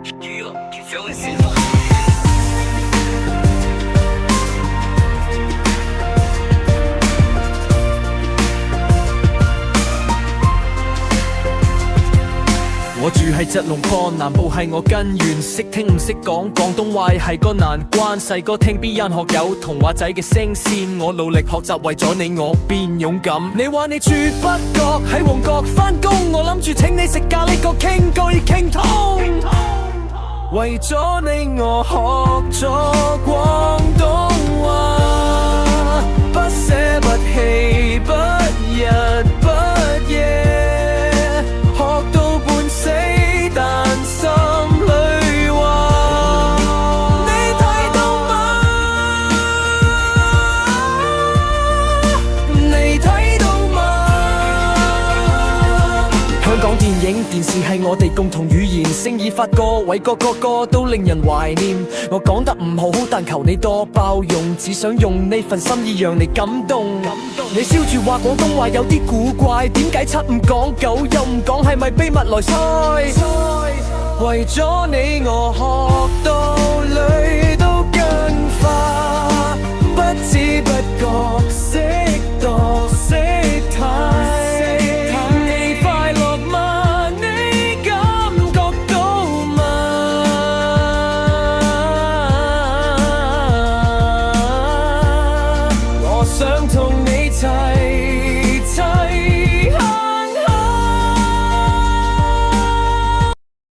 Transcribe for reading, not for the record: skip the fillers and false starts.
我住喺吉隆坡，南部係我根源，識聽唔識講廣東話係個難關。細個聽 Beyond 學有童話仔嘅聲線，我努力學習為咗你我變勇敢。你話你住北角喺旺角返工，我諗住請你食咖喱角傾句傾通。為咗你我學咗廣東話，不捨不棄不日不夜。電視係我哋共同語言，聖意發歌，偉哥個個都令人懷念。我講得唔好，但求你多包容，只想用呢份心意讓你感動。你笑住話廣東話有啲古怪，點解七唔講九又唔講，係咪秘密來猜？為咗你我學到